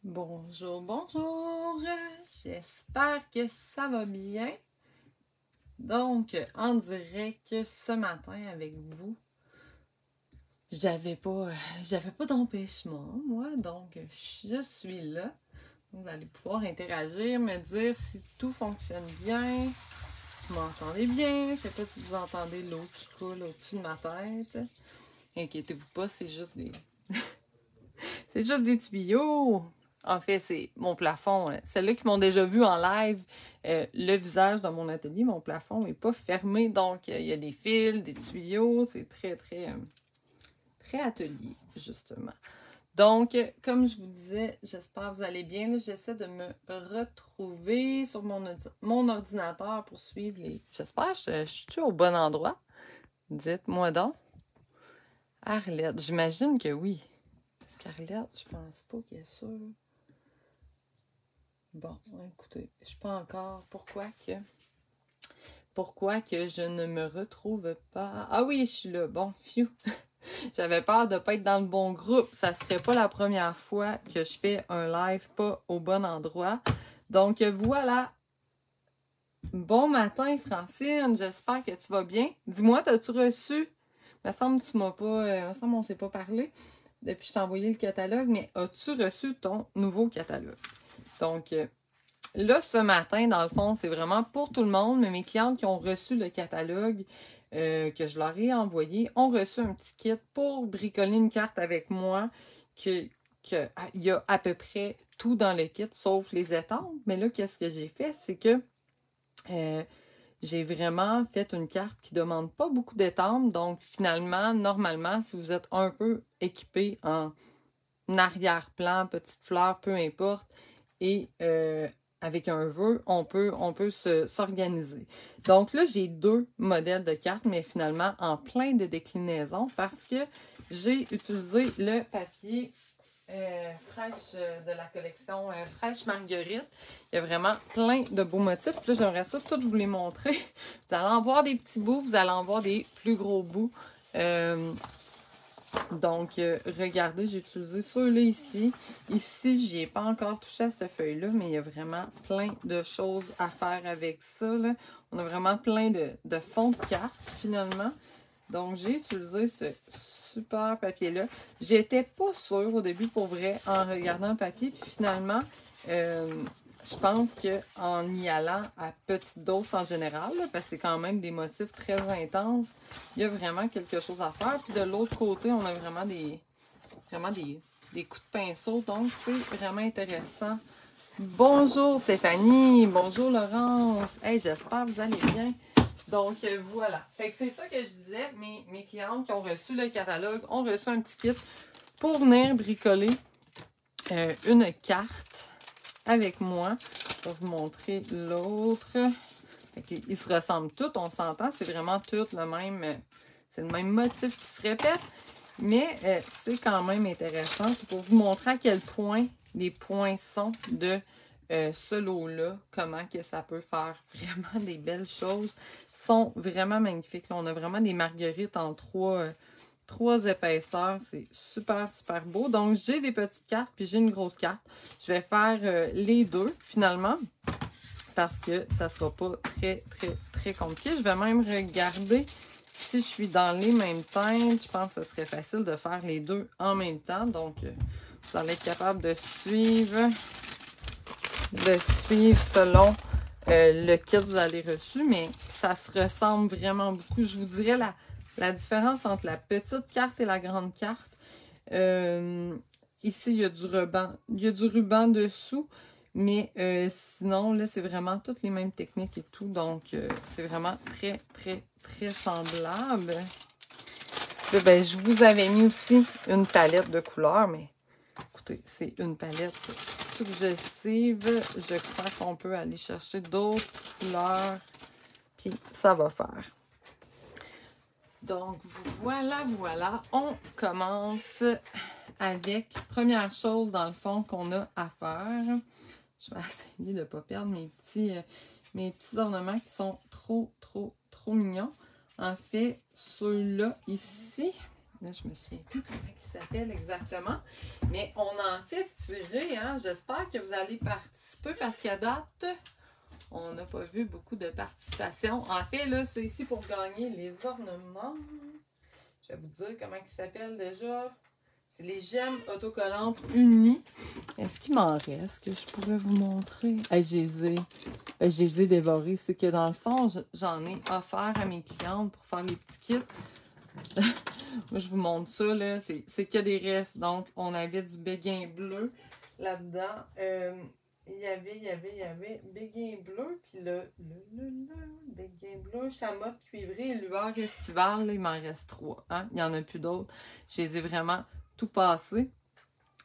Bonjour, bonjour! J'espère que ça va bien. Donc, en direct ce matin avec vous, j'avais pas d'empêchement, moi, donc je suis là. Vous allez pouvoir interagir, me dire si tout fonctionne bien. Vous m'entendez bien? Je sais pas si vous entendez l'eau qui coule au-dessus de ma tête. Inquiétez-vous pas, c'est juste des... c'est juste des tuyaux! En fait, c'est mon plafond. Celles-là qui m'ont déjà vu en live, le visage dans mon atelier, mon plafond n'est pas fermé. Donc, il y a des fils, des tuyaux. C'est très, très, très atelier, justement. Donc, comme je vous disais, j'espère que vous allez bien. J'essaie de me retrouver sur mon ordinateur pour suivre les... J'espère que je suis au bon endroit. Dites-moi donc. Arlette, j'imagine que oui. Parce qu'Arlette, je pense pas qu'il y ait ça. Bon, écoutez, je sais pas encore pourquoi que je ne me retrouve pas. Ah oui, je suis là. Bon, phew. J'avais peur de pas être dans le bon groupe. Ça serait pas la première fois que je fais un live pas au bon endroit. Donc voilà. Bon matin, Francine. J'espère que tu vas bien. Dis-moi, t'as-tu reçu? Il me semble que tu m'as pas. Il me semble qu'on s'est pas parlé depuis que je t'ai envoyé le catalogue, mais as-tu reçu ton nouveau catalogue? Donc, là, ce matin, dans le fond, c'est vraiment pour tout le monde, mais mes clientes qui ont reçu le catalogue que je leur ai envoyé ont reçu un petit kit pour bricoler une carte avec moi il y a à peu près tout dans le kit, sauf les étampes. Mais là, qu'est-ce que j'ai fait? C'est que j'ai vraiment fait une carte qui ne demande pas beaucoup d'étampes. Donc, finalement, normalement, si vous êtes un peu équipé en arrière-plan, petite fleur, peu importe, et avec un vœu, on peut s'organiser. Donc là, j'ai deux modèles de cartes, mais finalement en plein de déclinaisons parce que j'ai utilisé le papier fraîche de la collection Fraîche Marguerite. Il y a vraiment plein de beaux motifs. Puis là, j'aimerais ça tout vous les montrer. Vous allez en voir des petits bouts, vous allez en voir des plus gros bouts. Donc, regardez, j'ai utilisé ceux-là ici. Ici, j'y ai pas encore touché à cette feuille-là, mais il y a vraiment plein de choses à faire avec ça, là. On a vraiment plein de fonds de cartes, finalement. Donc, j'ai utilisé ce super papier-là. J'étais pas sûre au début, pour vrai, en regardant le papier. Puis finalement, je pense qu'en y allant à petite dose en général, là, parce que c'est quand même des motifs très intenses, il y a vraiment quelque chose à faire. Puis de l'autre côté, on a vraiment des coups de pinceau. Donc, c'est vraiment intéressant. Bonjour Stéphanie, bonjour Laurence. Hey, j'espère que vous allez bien. Donc, voilà. Fait que c'est ça que je disais. Mes clientes qui ont reçu le catalogue ont reçu un petit kit pour venir bricoler une carte avec moi. Je vais vous montrer l'autre. Ils se ressemblent tous, on s'entend. C'est vraiment tout le même. C'est le même motif qui se répète. Mais c'est quand même intéressant. C'est pour vous montrer à quel point les poinçons de ce lot-là, comment que ça peut faire vraiment des belles choses, sont vraiment magnifiques. Là, on a vraiment des marguerites en trois épaisseurs. C'est super, super beau. Donc, j'ai des petites cartes, puis j'ai une grosse carte. Je vais faire les deux, finalement, parce que ça sera pas très, très, très compliqué. Je vais même regarder si je suis dans les mêmes teintes. Je pense que ce serait facile de faire les deux en même temps. Donc, vous allez être capable de suivre selon le kit que vous avez reçu, mais ça se ressemble vraiment beaucoup. Je vous dirais la différence entre la petite carte et la grande carte. Ici, il y a du ruban. Il y a du ruban dessous, mais sinon, là, c'est vraiment toutes les mêmes techniques et tout. Donc, c'est vraiment très, très, très semblable. Là, ben, je vous avais mis aussi une palette de couleurs, mais écoutez, c'est une palette suggestive. Je crois qu'on peut aller chercher d'autres couleurs, puis ça va faire. Donc, voilà, voilà. On commence avec, première chose, dans le fond, qu'on a à faire. Je vais essayer de ne pas perdre mes petits ornements qui sont trop, trop, trop mignons. En fait, ceux-là, ici, Là, je me souviens plus comment il s'appelle exactement. Mais on en fait tirer, hein. J'espère que vous allez participer parce qu'à date, on n'a pas vu beaucoup de participation. En fait, là, c'est ici pour gagner les ornements. Je vais vous dire comment il s'appelle déjà. C'est les gemmes autocollantes unies. Est-ce qu'il m'en reste que je pourrais vous montrer? Hey, je les ai dévorés. C'est que dans le fond, j'en ai offert à mes clientes pour faire les petits kits. Moi, je vous montre ça, là. C'est que des restes. Donc, on avait du béguin bleu là-dedans. Il y avait béguin bleu, puis le béguin bleu, chamotte cuivrée, lueur estivale, là, il m'en reste 3. Hein? Il n'y en a plus d'autres. Je les ai vraiment tout passés.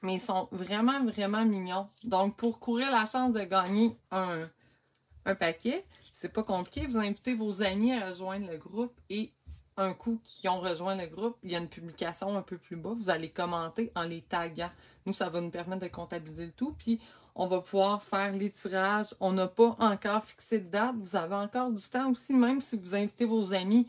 Mais ils sont vraiment, vraiment mignons. Donc, pour courir la chance de gagner un paquet, c'est pas compliqué. Vous invitez vos amis à rejoindre le groupe et un coup qu'ils ont rejoint le groupe, il y a une publication un peu plus bas. Vous allez commenter en les taguant. Nous, ça va nous permettre de comptabiliser le tout. Puis, on va pouvoir faire les tirages. On n'a pas encore fixé de date. Vous avez encore du temps aussi, même si vous invitez vos amis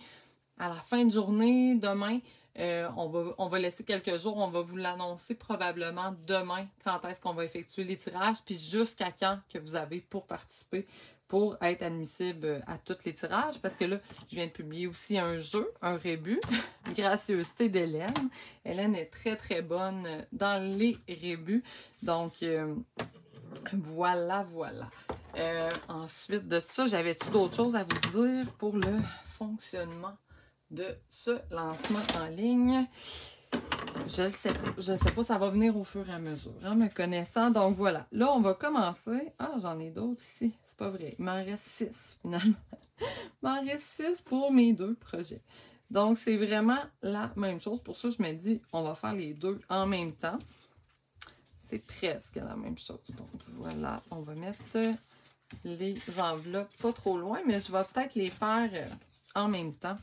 à la fin de journée, demain. On va laisser quelques jours. On va vous l'annoncer probablement demain quand est-ce qu'on va effectuer les tirages. Puis jusqu'à quand que vous avez pour participer, pour être admissible à tous les tirages. Parce que là, je viens de publier aussi un jeu, un rébus, gracieuseté d'Hélène. Hélène est très, très bonne dans les rébus. Donc, voilà. Ensuite de ça, j'avais-tu d'autres choses à vous dire pour le fonctionnement de ce lancement en ligne? Je ne sais pas, ça va venir au fur et à mesure, hein, me connaissant. Donc voilà, là on va commencer. Ah, j'en ai d'autres ici, c'est pas vrai. Il m'en reste 6 finalement. Il m'en reste 6 pour mes 2 projets. Donc c'est vraiment la même chose. Pour ça, je me dis, on va faire les 2 en même temps. C'est presque la même chose. Donc voilà, on va mettre les enveloppes pas trop loin, mais je vais peut-être les faire en même temps.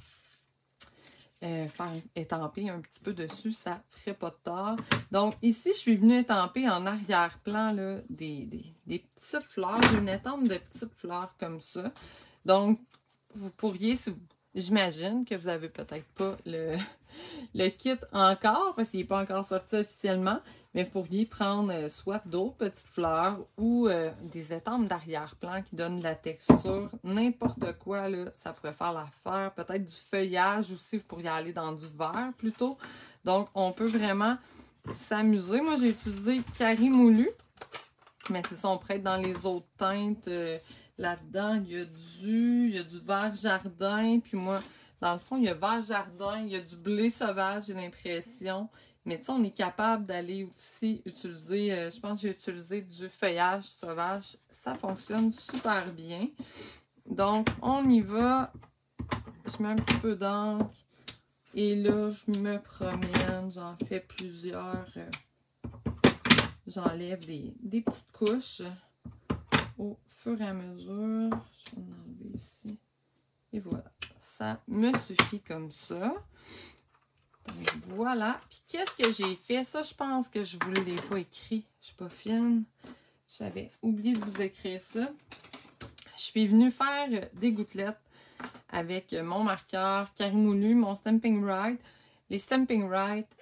Faire étamper un petit peu dessus, ça ferait pas de tort. Donc ici, je suis venue étamper en arrière-plan là, des petites fleurs. J'ai une étampe de petites fleurs comme ça. Donc, vous pourriez, j'imagine que vous n'avez peut-être pas le kit encore, parce qu'il n'est pas encore sorti officiellement, mais vous pourriez prendre soit d'autres petites fleurs ou des étampes d'arrière-plan qui donnent de la texture, n'importe quoi, là, ça pourrait faire l'affaire. Peut-être du feuillage aussi, vous pourriez aller dans du vert plutôt. Donc, on peut vraiment s'amuser. Moi, j'ai utilisé Carré Moulu, mais c'est ça, on pourrait être dans les autres teintes. Là-dedans, il y a du vert jardin, puis moi, dans le fond, il y a vert jardin, il y a du blé sauvage, j'ai l'impression. Mais tu sais, on est capable d'aller aussi utiliser, je pense que j'ai utilisé du feuillage sauvage. Ça fonctionne super bien. Donc, on y va. Je mets un petit peu d'encre. Et là, je me promène. J'en fais plusieurs. J'enlève des petites couches au fur et à mesure. Je vais en enlever ici. Et voilà. Ça me suffit comme ça. Donc voilà. Puis qu'est-ce que j'ai fait? Ça, je pense que je ne vous l'ai pas écrit. Je suis pas fine. J'avais oublié de vous écrire ça. Je suis venue faire des gouttelettes avec mon marqueur Carré Moulu, mon Stamping Rite. Les Stamping Rite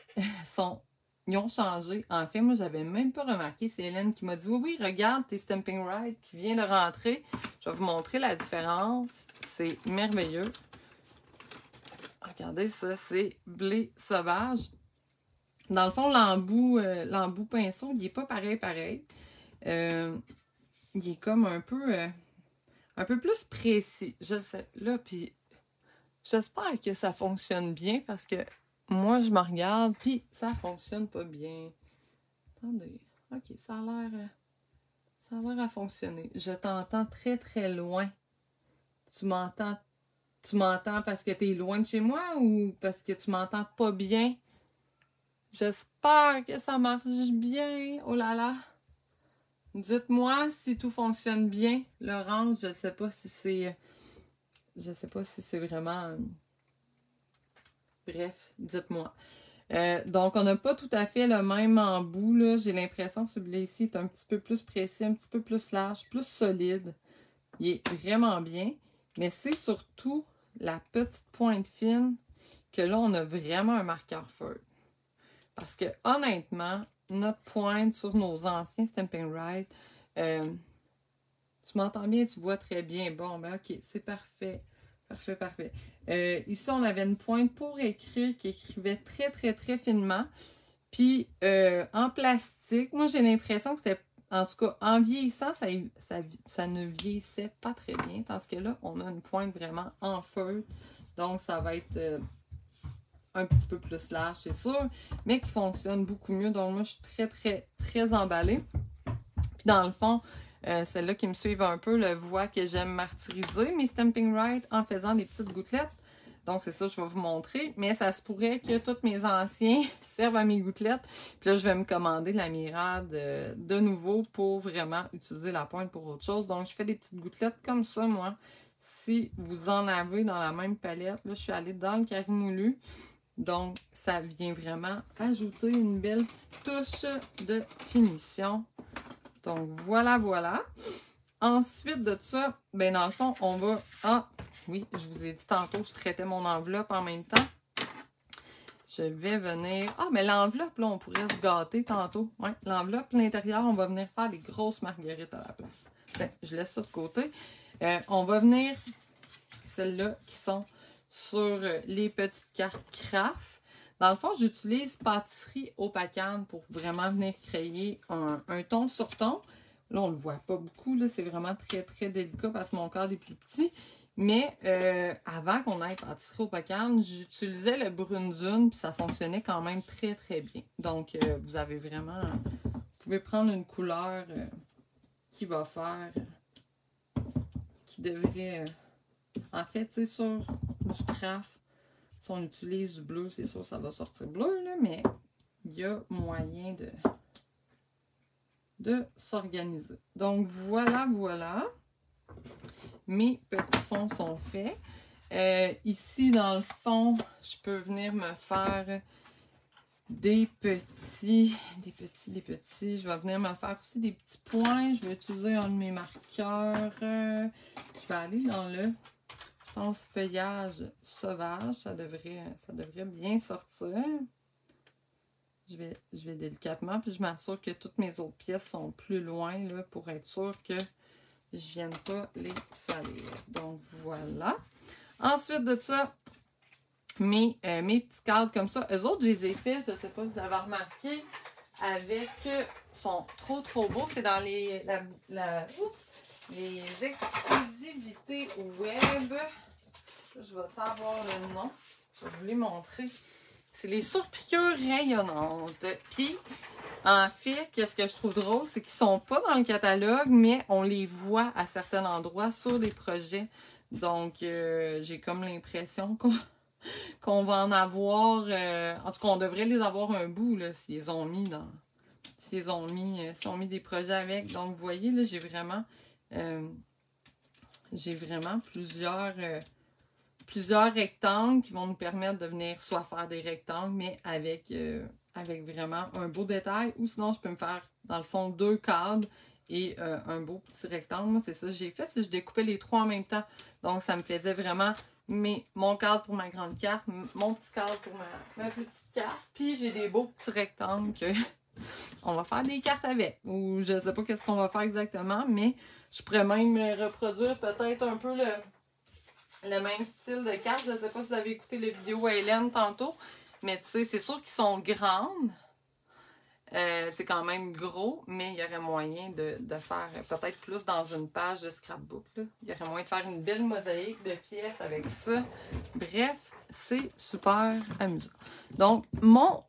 ils ont changé. En fait, moi, j'avais même pas remarqué. C'est Hélène qui m'a dit, oui, regarde tes Stamping Rite qui vient de rentrer. Je vais vous montrer la différence. C'est merveilleux. Regardez ça, c'est blé sauvage. Dans le fond, l'embout pinceau, il n'est pas pareil. Il est comme un peu plus précis. Je le sais. Là, puis j'espère que ça fonctionne bien parce que moi, je me regarde, puis ça fonctionne pas bien. Attendez. OK, ça a l'air à fonctionner. Je t'entends très, très loin. Tu m'entends parce que tu es loin de chez moi ou parce que tu m'entends pas bien? J'espère que ça marche bien. Oh là là. Dites-moi si tout fonctionne bien. L'orange, je ne sais pas si c'est... Je sais pas si c'est vraiment... Bref, dites-moi. Donc, on n'a pas tout à fait le même embout, là. J'ai l'impression que celui-là ici est un petit peu plus précis, un petit peu plus large, plus solide. Il est vraiment bien. Mais c'est surtout la petite pointe fine que là, on a vraiment un marqueur feuille. Parce que honnêtement, notre pointe sur nos anciens Stampin' Rite, tu m'entends bien, tu vois très bien. Bon, ben ok, c'est parfait. Parfait, parfait. Ici, on avait une pointe pour écrire qui écrivait très, très, très finement. Puis, en plastique, moi, j'ai l'impression que c'était, en tout cas, en vieillissant, ça ne vieillissait pas très bien. Tandis que là, on a une pointe vraiment en feutre. Donc, ça va être un petit peu plus large, c'est sûr, mais qui fonctionne beaucoup mieux. Donc, moi, je suis très, très, très emballée. Puis, dans le fond, celles-là qui me suivent un peu le voient que j'aime martyriser mes Stampin' Rite en faisant des petites gouttelettes. Donc, c'est ça que je vais vous montrer. Mais ça se pourrait que tous mes anciens servent à mes gouttelettes. Puis là, je vais me commander la Myrade de nouveau pour vraiment utiliser la pointe pour autre chose. Donc, je fais des petites gouttelettes comme ça, moi. Si vous en avez dans la même palette, là, je suis allée dans le carré moulu. Donc, ça vient vraiment ajouter une belle petite touche de finition. Donc, voilà, voilà. Ensuite de ça, ben dans le fond, on va... Ah, oui, je vous ai dit tantôt, je traitais mon enveloppe en même temps. Je vais venir... Ah, mais l'enveloppe, là, on pourrait se gâter tantôt. Ouais, l'enveloppe, l'intérieur, on va venir faire des grosses marguerites à la place. Ben, je laisse ça de côté. On va venir... Celles-là qui sont sur les petites cartes craft. Dans le fond, j'utilise pâtisserie opacane pour vraiment venir créer un ton sur ton. Là, on ne le voit pas beaucoup. C'est vraiment très, très délicat parce que mon cadre est plus petit. Mais avant qu'on aille pâtisserie opacane, j'utilisais le Brunzun puis ça fonctionnait quand même très, très bien. Donc, vous avez vraiment... Vous pouvez prendre une couleur qui va faire... qui devrait... En fait, tu sais, sur du craft, si on utilise du bleu, c'est sûr ça va sortir bleu, là, mais il y a moyen de s'organiser. Donc, voilà, voilà. Mes petits fonds sont faits. Ici, dans le fond, je peux venir me faire des petits. Je vais venir me faire aussi des petits points. Je vais utiliser un de mes marqueurs. Je vais aller dans le... Je pense feuillage sauvage, ça devrait bien sortir. Je vais délicatement, puis je m'assure que toutes mes autres pièces sont plus loin là, pour être sûr que je ne vienne pas les salir. Donc voilà. Ensuite de ça, mes petits cadres comme ça, eux autres, je les ai faits, je ne sais pas si vous avez remarqué, avec, sont trop beaux. C'est dans les exclusivités web. Je vais savoir le nom. Je vais vous les montrer. C'est les surpiqûres rayonnantes. Puis, en fait, qu'est-ce que je trouve drôle, c'est qu'ils sont pas dans le catalogue, mais on les voit à certains endroits sur des projets. Donc, j'ai comme l'impression qu'on va en avoir... en tout cas, on devrait les avoir un bout, là, s'ils ont mis dans... S'ils ont mis des projets avec. Donc, vous voyez, là, j'ai vraiment plusieurs rectangles qui vont nous permettre de venir soit faire des rectangles, mais avec vraiment un beau détail. Ou sinon, je peux me faire, dans le fond, 2 cadres et un beau petit rectangle. Moi, c'est ça que j'ai fait. Si je découpais les 3 en même temps. Donc, ça me faisait vraiment mon cadre pour ma grande carte, mon petit cadre pour ma petite carte. Puis, j'ai des beaux petits rectangles que on va faire des cartes avec. Ou je sais pas qu'est-ce qu'on va faire exactement, mais je pourrais même reproduire peut-être un peu le même style de carte. Je ne sais pas si vous avez écouté la vidéo à Hélène tantôt, mais tu sais, c'est sûr qu'ils sont grandes. C'est quand même gros, mais il y aurait moyen de faire peut-être plus dans une page de scrapbook. Là. Il y aurait moyen de faire une belle mosaïque de pièces avec ça. Bref, c'est super amusant. Donc,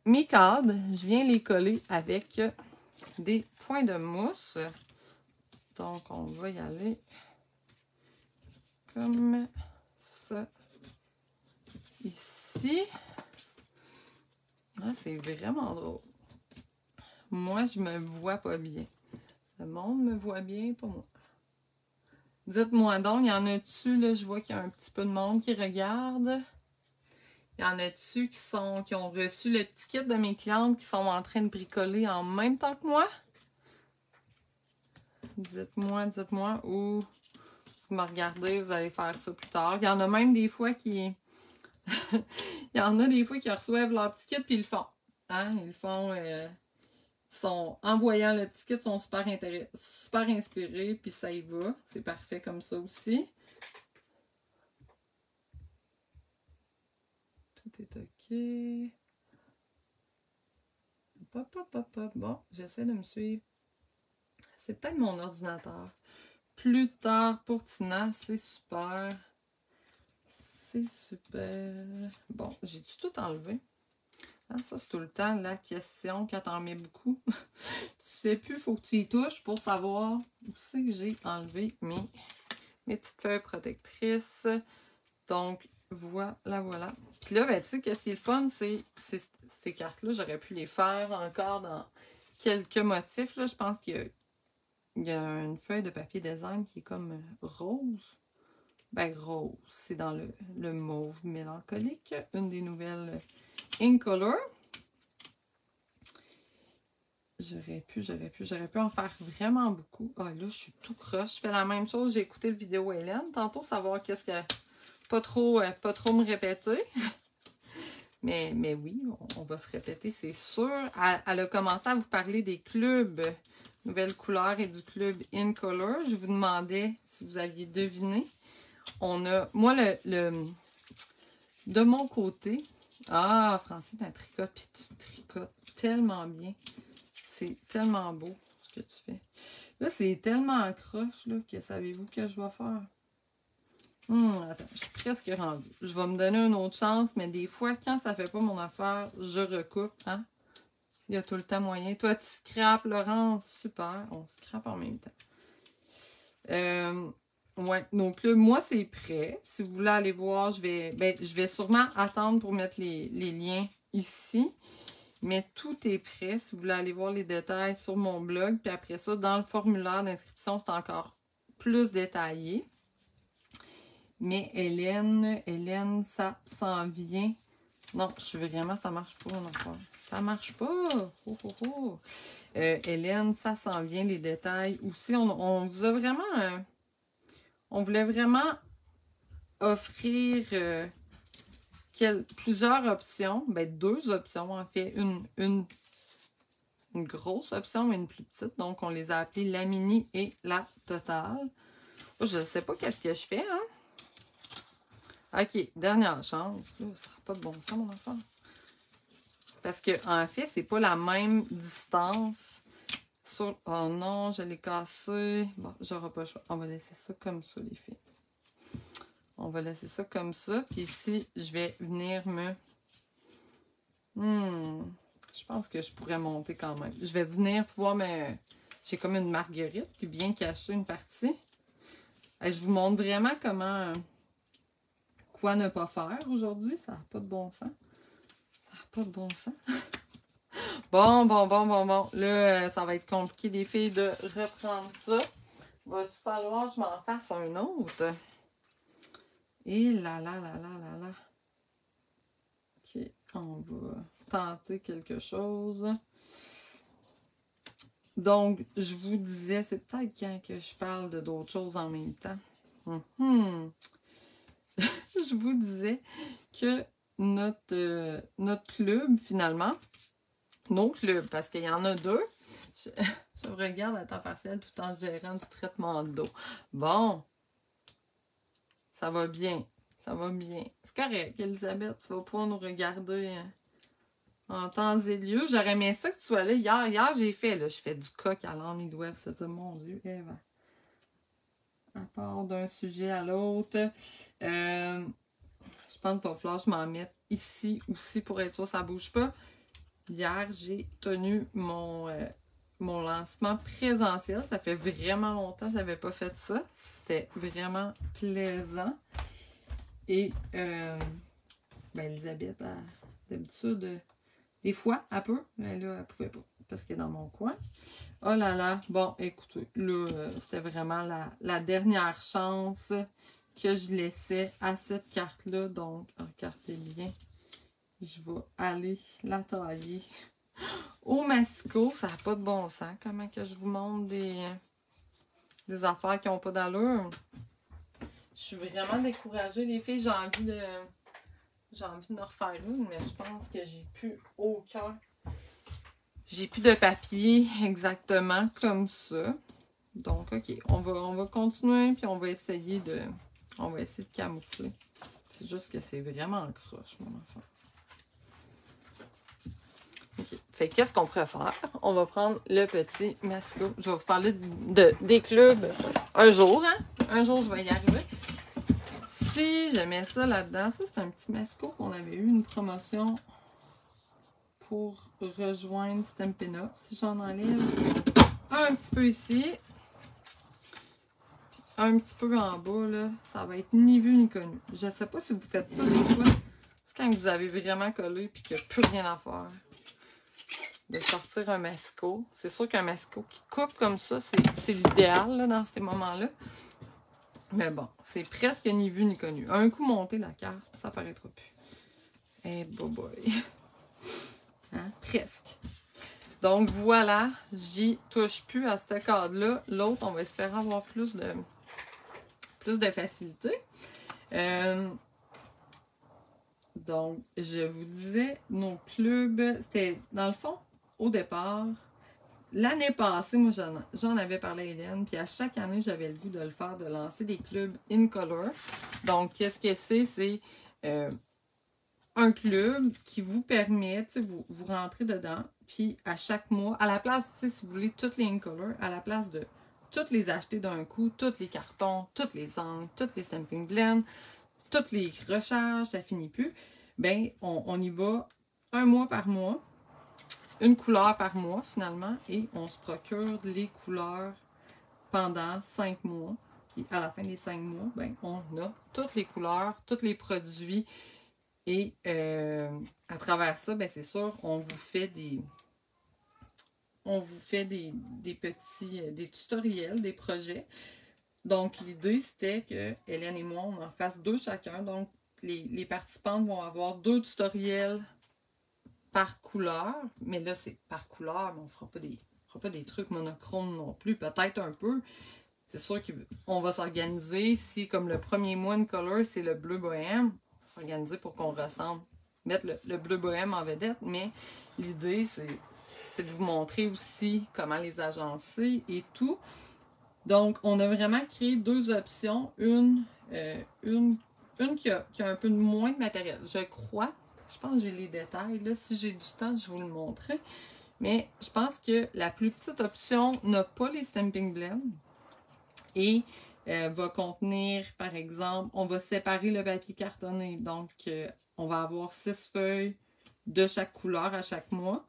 mes cadres, je viens les coller avec des points de mousse. Donc, on va y aller comme ça. Ici. Ah, c'est vraiment drôle. Moi, je me vois pas bien. Le monde me voit bien, pas moi. Dites-moi donc, il y en a-tu, là, je vois qu'il y a un petit peu de monde qui regarde. Il y en a-tu qui ont reçu le petit kit de mes clientes qui sont en train de bricoler en même temps que moi? Dites-moi, ou vous me regardez, vous allez faire ça plus tard. Il y en a même des fois qui Il y en a des fois qui reçoivent leur petit kit puis ils le font. Hein? Ils le font. En voyant le petit kit, ils sont super inspirés, puis ça y va. C'est parfait comme ça aussi. Tout est OK. Hop, hop, hop, hop. Bon, j'essaie de me suivre. C'est peut-être mon ordinateur. Plus tard pour Tina, c'est super. C'est super. Bon, j'ai tout enlevé. Hein, ça, c'est tout le temps la question quand t'en mets beaucoup. Tu sais plus, il faut que tu y touches pour savoir où c'est que j'ai enlevé mes petites feuilles protectrices. Donc, voilà. Puis là, ben, tu sais, qu'est-ce qui est le fun, c'est ces cartes-là, j'aurais pu les faire encore dans quelques motifs. Là. Je pense qu'il y a une feuille de papier design qui est comme rose. Ben, rose, c'est dans le mauve mélancolique. Une des nouvelles Incolor. J'aurais pu en faire vraiment beaucoup. Ah, là, je suis tout croche. Je fais la même chose. J'ai écouté le vidéo Hélène. Tantôt, savoir qu'est-ce que... Pas trop me répéter. mais oui, on va se répéter, c'est sûr. Elle a commencé à vous parler des clubs Nouvelles Couleurs et du club Incolor. Je vous demandais si vous aviez deviné. On a... Moi, de mon côté... Ah, Francine, elle tricote. Puis tu tricotes tellement bien. C'est tellement beau ce que tu fais. Là, c'est tellement croche là, que savez-vous que je vais faire? Attends, je suis presque rendue. Je vais me donner une autre chance, mais des fois, quand ça fait pas mon affaire, je recoupe. Hein? Il y a tout le temps moyen. Toi, tu scrapes, Laurence. Super. On scrape en même temps. Ouais, donc là, moi, c'est prêt. Si vous voulez aller voir, je vais sûrement attendre pour mettre les liens ici. Mais tout est prêt. Si vous voulez aller voir les détails sur mon blog. Puis après ça, dans le formulaire d'inscription, c'est encore plus détaillé. Mais Hélène, ça s'en vient. Non, je suis vraiment, ça marche pas, mon affaire. Ça marche pas. Oh, oh, oh. Hélène, ça s'en vient, les détails. Aussi, on vous a vraiment... on voulait vraiment offrir plusieurs options. Ben, 2 options, en fait. Une grosse option et une plus petite. Donc, on les a appelées la mini et la totale. Je ne sais pas qu'est-ce que je fais, hein? OK, dernière chance. Ça n'a pas de bon sens, mon enfant. Parce que en fait, c'est pas la même distance. Oh non, je l'ai cassé. Bon, j'aurai pas le choix. On va laisser ça comme ça, les filles. On va laisser ça comme ça. Puis ici, je vais venir me... je pense que je pourrais monter quand même. Je vais venir pouvoir me... J'ai comme une marguerite, puis bien cacher une partie. Je vous montre vraiment comment... Quoi ne pas faire aujourd'hui. Ça n'a pas de bon sens. Ça n'a pas de bon sens. Bon. Là, ça va être compliqué, les filles, de reprendre ça. Va-tu falloir que je m'en fasse un autre? Et là. OK, on va tenter quelque chose. Donc, je vous disais, c'est peut-être quand que je parle de d'autres choses en même temps. Je vous disais que notre club, finalement, nos clubs, parce qu'il y en a 2, je regarde à temps partiel tout en gérant du traitement d'eau. Bon, ça va bien, ça va bien. C'est correct, Elisabeth, tu vas pouvoir nous regarder en temps et lieu. J'aurais aimé ça que tu sois là hier. Hier, j'ai fait, là, je fais du coq à l'âne, ils doivent se dire, mon Dieu, Eva. À part d'un sujet à l'autre. Je pense qu'il va falloir que je m'en mette ici aussi pour être sûr que ça ne bouge pas. Hier, j'ai tenu mon lancement présentiel. Ça fait vraiment longtemps que je n'avais pas fait ça. C'était vraiment plaisant. Et Elisabeth, d'habitude, des fois, elle peut, mais là, elle ne pouvait pas parce qu'elle est dans mon coin. Oh là là, bon, écoutez, là, c'était vraiment la dernière chance que je laissais à cette carte-là. Donc, regardez bien, je vais aller la tailler au massicot. Ça n'a pas de bon sens. Comment que je vous montre des affaires qui n'ont pas d'allure? Je suis vraiment découragée, les filles. J'ai envie J'ai envie de refaire une, mais je pense que j'ai plus aucun. J'ai plus de papier exactement comme ça. Donc, OK, on va continuer, puis on va essayer de camoufler. C'est juste que c'est vraiment croche, mon enfant. OK. Fait qu'est-ce qu'on pourrait faire? On va prendre le petit masco. Je vais vous parler des clubs un jour, hein? Un jour, je vais y arriver. Si je mets ça là-dedans, ça, c'est un petit masco qu'on avait eu une promotion pour rejoindre Stampin' Up. Si j'en enlève un petit peu ici, puis un petit peu en bas, là, ça va être ni vu ni connu. Je sais pas si vous faites ça des fois. C'est quand vous avez vraiment collé et qu'il n'y a plus rien à faire. De sortir un masco. C'est sûr qu'un masco qui coupe comme ça, c'est l'idéal là, dans ces moments-là. Mais bon, c'est presque ni vu ni connu. Un coup monté la carte, ça paraîtra plus. Eh boy. Hein? Presque. Donc voilà, j'y touche plus à ce cadre-là. L'autre, on va espérer avoir plus de facilité. Donc, je vous disais, nos clubs, c'était dans le fond, au départ, l'année passée, moi j'en avais parlé à Hélène, puis à chaque année, j'avais le goût de le faire, de lancer des clubs in color. Donc, qu'est-ce que c'est? C'est un club qui vous permet, tu sais, vous rentrez dedans, puis à chaque mois, à la place, tu sais, si vous voulez toutes les in color, à la place de toutes les acheter d'un coup, tous les cartons, toutes les encres, toutes les stamping blends, toutes les recharges, ça finit plus, ben on y va un mois par mois, une couleur par mois finalement, et on se procure les couleurs pendant 5 mois. Puis à la fin des 5 mois, ben on a toutes les couleurs, tous les produits. Et à travers ça, ben c'est sûr, on vous fait des petits des tutoriels, des projets. Donc, l'idée, c'était que Hélène et moi, on en fasse 2 chacun. Donc, les participantes vont avoir 2 tutoriels par couleur. Mais là, c'est par couleur, mais on ne fera pas des trucs monochromes non plus. Peut-être un peu. C'est sûr qu'on va s'organiser. Si, comme le premier mois in color, c'est le bleu bohème, on va s'organiser pour qu'on ressemble. Mettre le bleu bohème en vedette. Mais l'idée, c'est de vous montrer aussi comment les agencer et tout. Donc, on a vraiment créé 2 options. Une qui a un peu moins de matériel. Je crois, je pense que j'ai les détails. Là. Si j'ai du temps, je vais vous le montrer. Mais je pense que la plus petite option n'a pas les stamping blends et va contenir, par exemple, on va séparer le papier cartonné. Donc, on va avoir 6 feuilles de chaque couleur à chaque mois.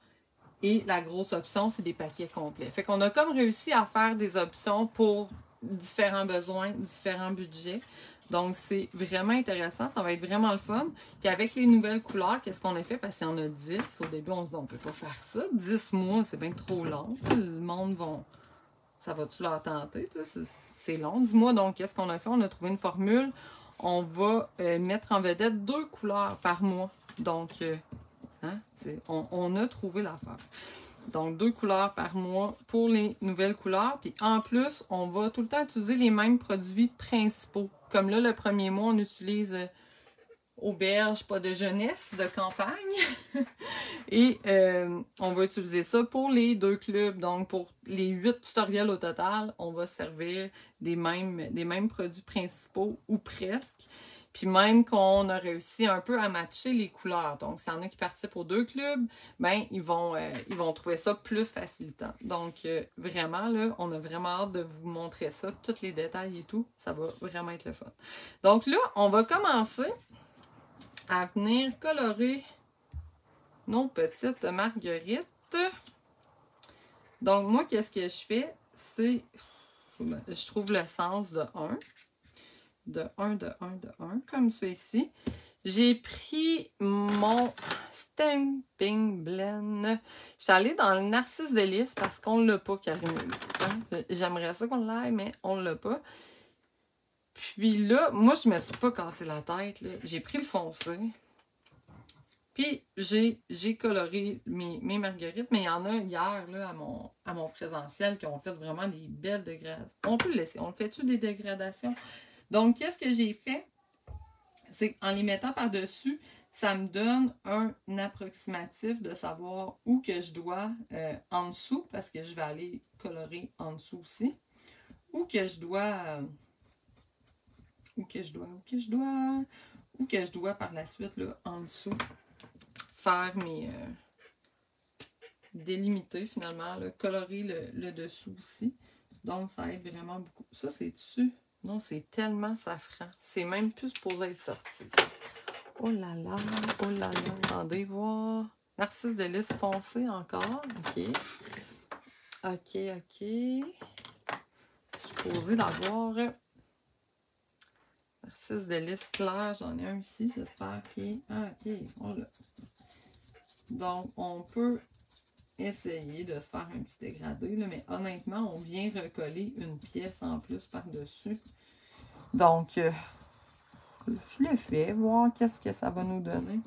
Et la grosse option, c'est des paquets complets. Fait qu'on a comme réussi à faire des options pour différents besoins, différents budgets. Donc, c'est vraiment intéressant. Ça va être vraiment le fun. Puis avec les nouvelles couleurs, qu'est-ce qu'on a fait? Parce qu'il y en a 10. Au début, on se dit, on peut pas faire ça. 10 mois, c'est bien trop long. Le monde va... Ça va-tu leur tenter? C'est long, 10 mois. Donc, qu'est-ce qu'on a fait? On a trouvé une formule. On va mettre en vedette 2 couleurs par mois. Donc... Hein? On a trouvé l'affaire. Donc, 2 couleurs par mois pour les nouvelles couleurs. Puis en plus, on va tout le temps utiliser les mêmes produits principaux. Comme là, le premier mois, on utilise auberge, pas de jeunesse, de campagne. Et on va utiliser ça pour les 2 clubs. Donc, pour les 8 tutoriels au total, on va servir des mêmes produits principaux ou presque. Puis même qu'on a réussi un peu à matcher les couleurs. Donc, s'il y en a qui participent aux 2 clubs, ben ils vont trouver ça plus facilitant. Donc, vraiment, là, on a vraiment hâte de vous montrer ça, tous les détails et tout. Ça va vraiment être le fun. Donc là, on va commencer à venir colorer nos petites marguerites. Donc, moi, qu'est-ce que je fais? C'est, je trouve le sens de 1. De 1, comme ça ici. J'ai pris mon Stamping Blend. Je suis allée dans le Narcisse Délice parce qu'on ne l'a pas, Karine. Hein? J'aimerais ça qu'on l'aille, mais on ne l'a pas. Puis là, moi, je me suis pas cassé la tête. J'ai pris le foncé. Puis, j'ai coloré mes marguerites, mais il y en a hier là, à mon présentiel qui ont fait vraiment des belles dégradations. On peut le laisser. On le fait-tu des dégradations? Donc, qu'est-ce que j'ai fait? C'est en les mettant par-dessus ça me donne un approximatif de savoir où que je dois en dessous, parce que je vais aller colorer en dessous aussi, où que je dois, où que je dois, où que je dois, où que je dois par la suite, là, en dessous, faire mes délimiter finalement, là, colorer le dessous aussi. Donc, ça aide vraiment beaucoup. Ça, c'est dessus. Non, c'est tellement safran. C'est même plus supposé être sorti. Oh là là, oh là là. Attendez, voir. Narcisse de lys foncé encore. OK. OK, OK. Je suis posée d'avoir narcisse de lys clair. J'en ai un ici, j'espère qu'il... Ah, OK, on l'a. Donc, on peut essayer de se faire un petit dégradé, là, mais honnêtement, on vient recoller une pièce en plus par-dessus. Donc, je le fais, voir qu'est-ce que ça va nous donner.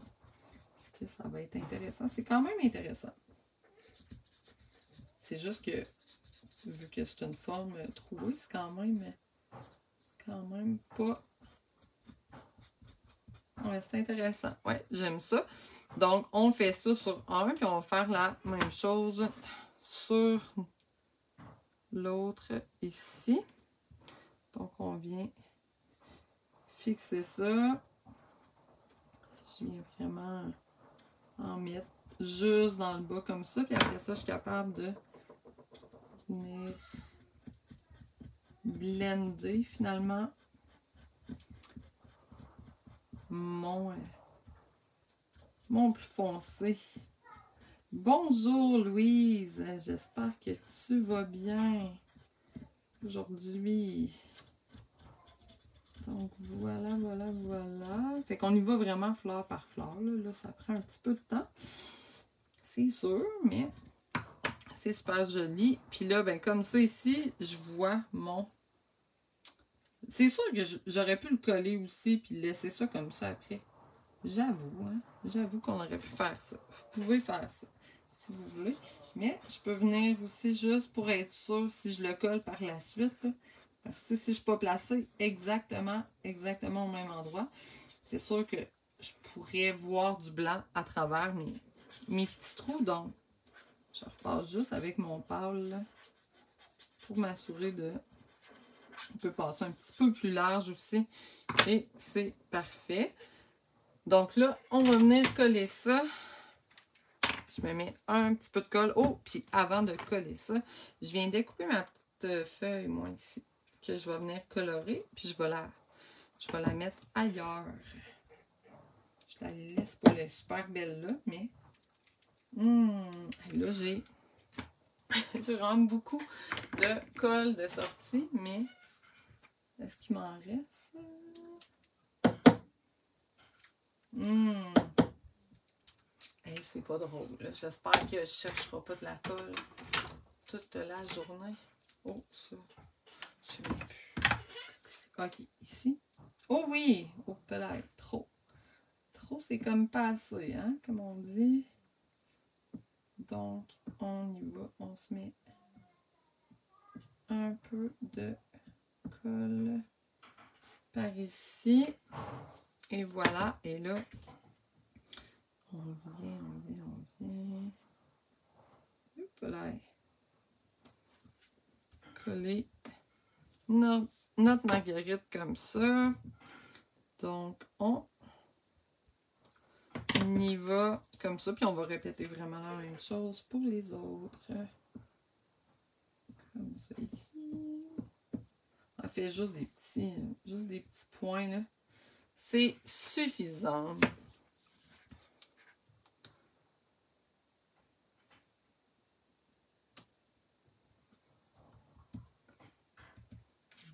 Est-ce que ça va être intéressant? C'est quand même intéressant. C'est juste que, vu que c'est une forme trouée, c'est quand même pas... Ouais, c'est intéressant. Ouais, j'aime ça. Donc, on fait ça sur un, puis on va faire la même chose sur l'autre ici. Donc, on vient fixer ça. Je viens vraiment en mettre juste dans le bas comme ça. Puis après ça, je suis capable de venir blender finalement mon plus foncé. Bonjour Louise, j'espère que tu vas bien aujourd'hui. Donc voilà, voilà, voilà. Fait qu'on y va vraiment fleur par fleur. Là, ça prend un petit peu de temps. C'est sûr, mais c'est super joli. Puis là, ben comme ça ici, je vois mon... C'est sûr que j'aurais pu le coller aussi puis laisser ça comme ça après. J'avoue, hein? J'avoue qu'on aurait pu faire ça. Vous pouvez faire ça, si vous voulez. Mais je peux venir aussi juste pour être sûr si je le colle par la suite. Là. Parce que si je ne suis pas placée exactement au même endroit, c'est sûr que je pourrais voir du blanc à travers mes petits trous. Donc, je repasse juste avec mon pâle là, pour m'assurer de... On peut passer un petit peu plus large aussi. Et c'est parfait. Donc là, on va venir coller ça. Je me mets un petit peu de colle. Oh, puis avant de coller ça, je viens découper ma petite feuille, moi, ici, que je vais venir colorer. Puis je vais la mettre ailleurs. Je la laisse pas, elle est super belle là, mais... là, j'ai vraiment beaucoup de colle de sortie, mais est-ce qu'il m'en reste? Hey, c'est pas drôle. J'espère que je ne chercherai pas de la colle toute la journée. Oh, ça. Je sais même plus. Ok, ici. Oh oui! Oh, peut-être. Trop. Trop, c'est comme pas assez, hein, comme on dit. Donc, on y va. On se met un peu de colle par ici. Et voilà. Et là, on vient. Peut-être. Coller notre marguerite comme ça. Donc, on y va comme ça. Puis on va répéter vraiment la même chose pour les autres. Comme ça ici. On fait juste des petits points là. C'est suffisant.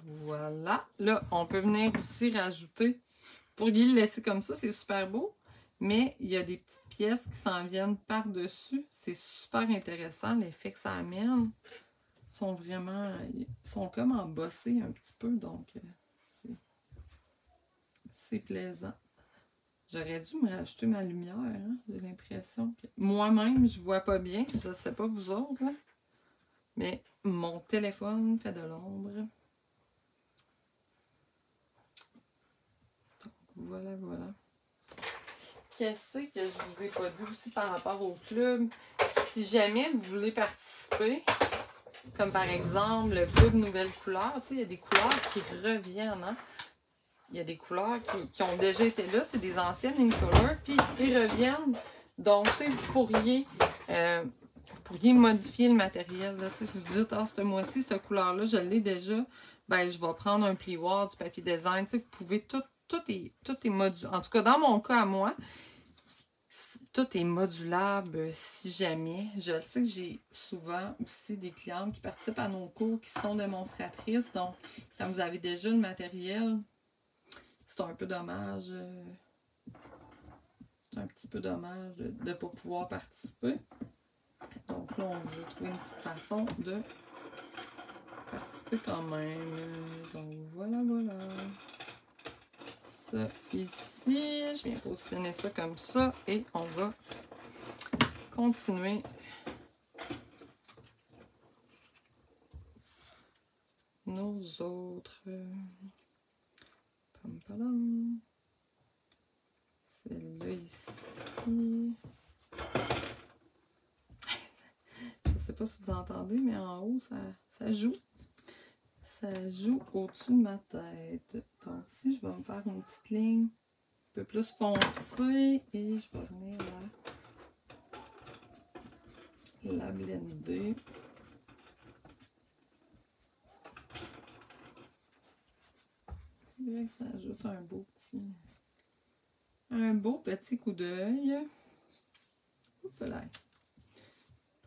Voilà. Là, on peut venir aussi rajouter. Pour le laisser comme ça, c'est super beau. Mais il y a des petites pièces qui s'en viennent par-dessus. C'est super intéressant, l'effet que ça amène. Ils sont comme embossés un petit peu, donc c'est plaisant. J'aurais dû me rajouter ma lumière, hein? J'ai l'impression que moi-même, je vois pas bien. Je ne sais pas vous autres, là. Mais mon téléphone fait de l'ombre. Donc, voilà, voilà. qu'est-ce que je vous ai pas dit aussi par rapport au club? Si jamais vous voulez participer, comme par exemple le club Nouvelles Couleurs, tu sais, il y a des couleurs qui reviennent, hein? Il y a des couleurs qui ont déjà été là, c'est des anciennes Incolor, puis ils reviennent. Donc, tu sais, vous pourriez modifier le matériel. Là, vous vous dites, ah, ce mois-ci, cette couleur-là, je l'ai déjà. Ben, je vais prendre un plioir, du papier design. Vous pouvez tout est modulable. En tout cas, dans mon cas à moi, tout est modulable si jamais. Je sais que j'ai souvent aussi des clientes qui participent à nos cours qui sont démonstratrices. Donc, quand vous avez déjà le matériel, c'est un peu dommage. C'est un petit peu dommage de ne pas pouvoir participer. Donc là, on vous a trouvé une petite façon de participer quand même. Donc voilà, voilà. Ça ici, je viens positionner ça comme ça et on va continuer nos autres. Pam, pam. Celle-là ici. Je ne sais pas si vous entendez, mais en haut, ça joue. Ça joue au-dessus de ma tête. Donc, ici, je vais me faire une petite ligne un peu plus foncée et je vais venir la blender. C'est vrai que ça ajoute un beau petit coup d'œil. Hop là.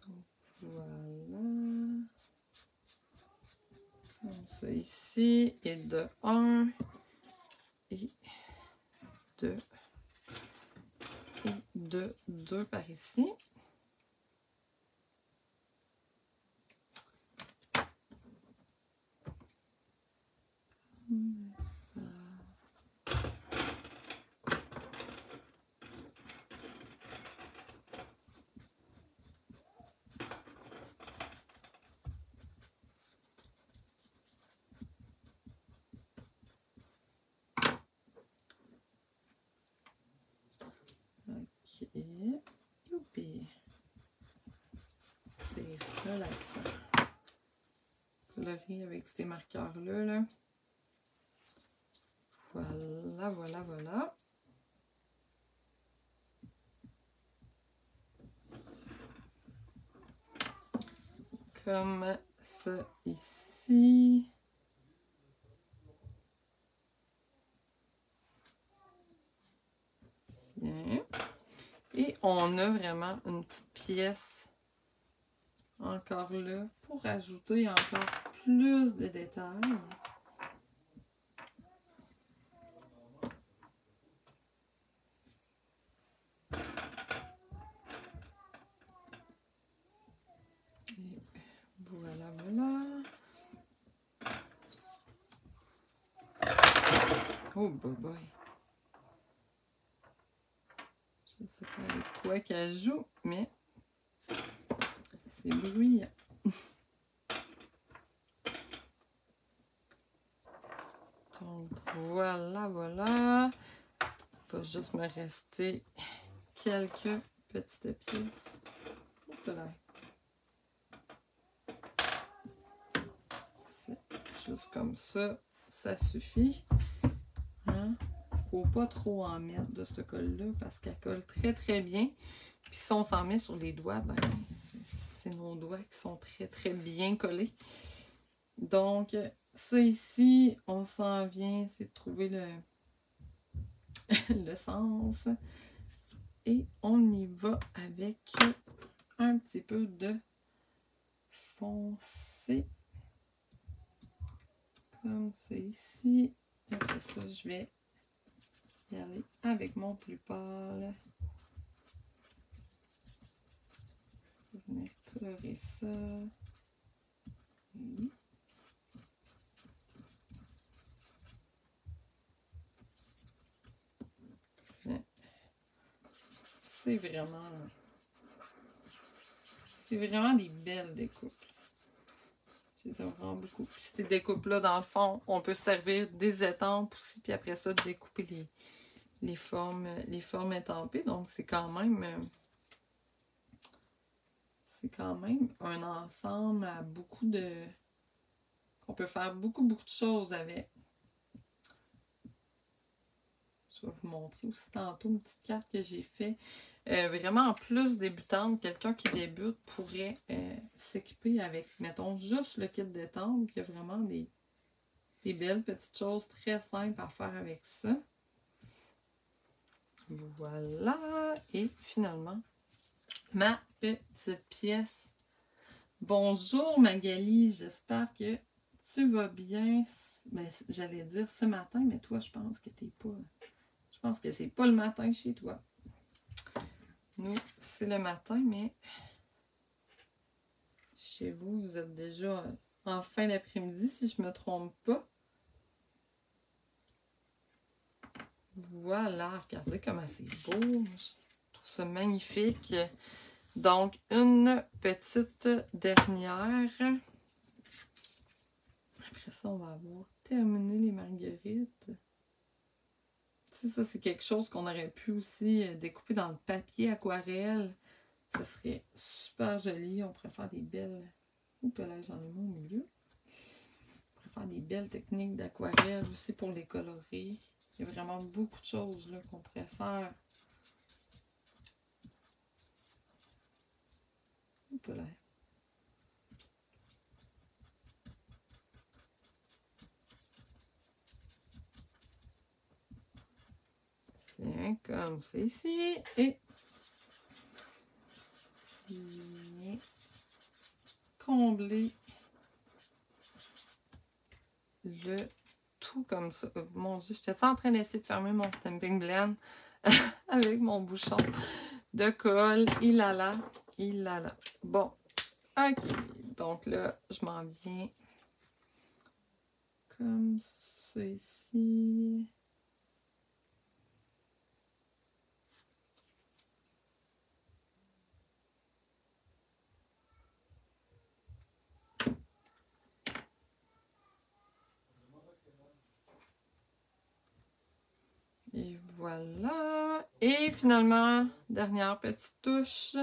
Donc, voilà. Comme ça ici. Et de 1. Et de. Et de 2 par ici. Ça. Ok. Youpi. C'est relaxant. Colorer avec ces marqueurs-là. Là. Voilà, voilà, voilà. Comme ça ici. Tiens. Et on a vraiment une petite pièce encore là pour ajouter encore plus de détails. Et voilà, voilà. Oh, boy, boy. Je ne sais pas avec quoi qu'elle joue, mais c'est bruyant. Donc, voilà, voilà. Il va juste me rester quelques petites pièces. Hop là. C'est juste comme ça. Ça suffit. Hein? Faut pas trop en mettre de ce colle-là parce qu'elle colle très très bien. Puis si on s'en met sur les doigts, ben c'est nos doigts qui sont très très bien collés. Donc, ça ici, on s'en vient, c'est de trouver le sens. Et on y va avec un petit peu de foncé. Comme ça ici. Après ça, je vais y aller avec mon plus pâle. Je vais venir colorer ça. Oui. C'est vraiment des belles découpes. Je les aime vraiment beaucoup. Puis ces découpes-là, dans le fond, on peut servir des étampes aussi, puis après ça, découper les formes étampées. Donc, c'est quand même un ensemble à beaucoup de... On peut faire beaucoup de choses avec. Je vais vous montrer aussi tantôt une petite carte que j'ai fait. Vraiment, en plus débutante, quelqu'un qui débute pourrait s'équiper avec, mettons, juste le kit détente. Il y a vraiment des belles petites choses très simples à faire avec ça. Voilà. Et finalement, ma petite pièce. Bonjour Magali, j'espère que tu vas bien. Ben, j'allais dire ce matin, mais toi, je pense que t'es pas... Je pense que c'est pas le matin chez toi. Nous, c'est le matin, mais chez vous, vous êtes déjà en fin d'après-midi, si je me trompe pas. Voilà, regardez comment c'est beau. Je trouve ça magnifique. Donc, une petite dernière. Après ça, on va avoir terminé les marguerites. Tu sais, ça, c'est quelque chose qu'on aurait pu aussi découper dans le papier aquarelle. Ça serait super joli. On pourrait faire des belles... Oups, là, j'en ai mis au milieu. On pourrait faire des belles techniques d'aquarelle aussi pour les colorer. Il y a vraiment beaucoup de choses là qu'on pourrait faire. Oups, là. C'est comme ça ici. Et bien combler le tout comme ça. Mon Dieu, j'étais en train d'essayer de fermer mon Stampin' Blend avec mon bouchon de colle. Il a là. Bon, ok. Donc là, je m'en viens comme ça ici. Et voilà. Et finalement, dernière petite touche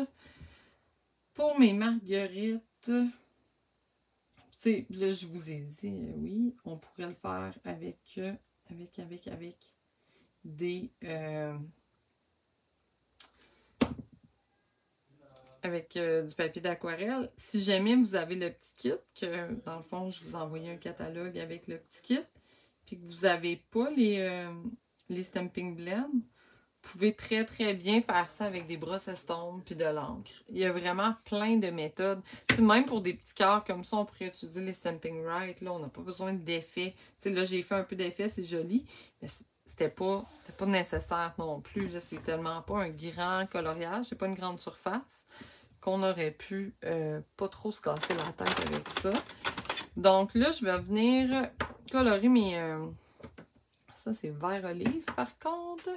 pour mes marguerites. Tu sais, là, je vous ai dit, oui, on pourrait le faire avec des... avec du papier d'aquarelle. Si jamais vous avez le petit kit, que dans le fond, je vous envoyais un catalogue avec le petit kit, puis que vous n'avez pas les Stampin' Blend, vous pouvez très très bien faire ça avec des brosses estompes puis de l'encre. Il y a vraiment plein de méthodes. T'sais, même pour des petits cœurs comme ça, on pourrait utiliser les Stampin' Right. Là, on n'a pas besoin d'effets. Là, j'ai fait un peu d'effets, c'est joli, mais c'était pas nécessaire non plus. C'est tellement pas un grand coloriage, c'est pas une grande surface qu'on aurait pu pas trop se casser la tête avec ça. Donc là, je vais venir colorer mes... ça, c'est vert olive, par contre.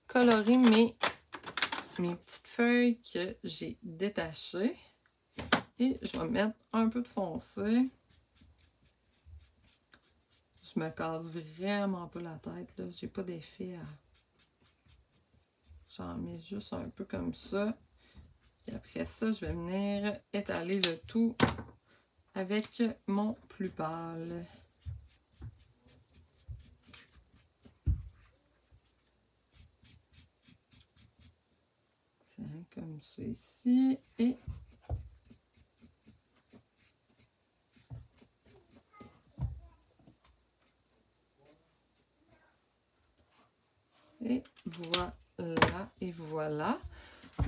Colorer mes petites feuilles que j'ai détachées. Et je vais mettre un peu de foncé. Je me casse vraiment pas la tête, là. J'ai pas d'effet à... J'en mets juste un peu comme ça. Puis après ça, je vais venir étaler le tout avec mon plus pâle. Tiens, comme ça ici. Et voilà, et voilà.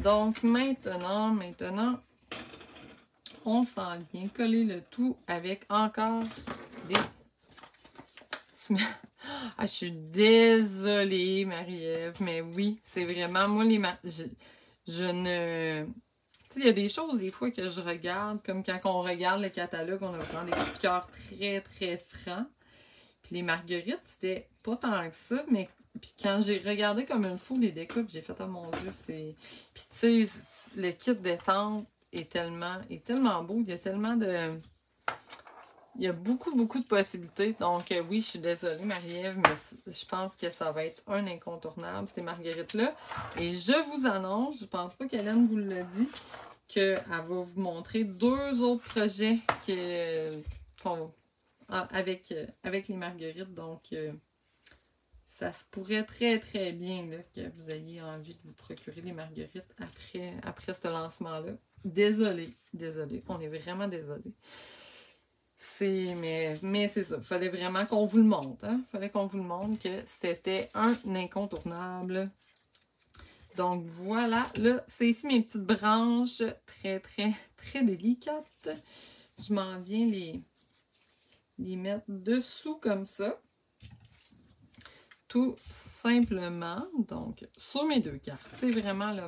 Donc maintenant, on s'en vient coller le tout avec encore des... Ah, je suis désolée, Marie-Ève, mais oui, c'est vraiment, moi, je ne... Tu sais, il y a des choses, des fois, que je regarde, comme quand on regarde le catalogue, on a vraiment des coups de cœur très, très francs. Puis les marguerites, c'était pas tant que ça, mais puis quand j'ai regardé comme une fou les découpes, j'ai fait, oh mon Dieu, c'est... Puis tu sais, le kit détente est tellement beau, il y a tellement de Il y a beaucoup, beaucoup de possibilités. Donc, oui, je suis désolée, Marie-Ève, mais je pense que ça va être un incontournable, ces marguerites-là. Et je vous annonce, je pense pas qu'Hélène vous l'a dit, qu'elle va vous montrer 2 autres projets avec les marguerites. Donc, ça se pourrait très, très bien là, que vous ayez envie de vous procurer les marguerites après ce lancement-là. Désolée, on est vraiment désolé. Mais c'est ça, il fallait vraiment qu'on vous le montre. Hein? Fallait qu'on vous le montre que c'était un incontournable. Donc voilà, là, c'est ici mes petites branches très, très, très délicates. Je m'en viens les mettre dessous comme ça. Tout simplement. Donc, sur mes 2 cartes. C'est vraiment le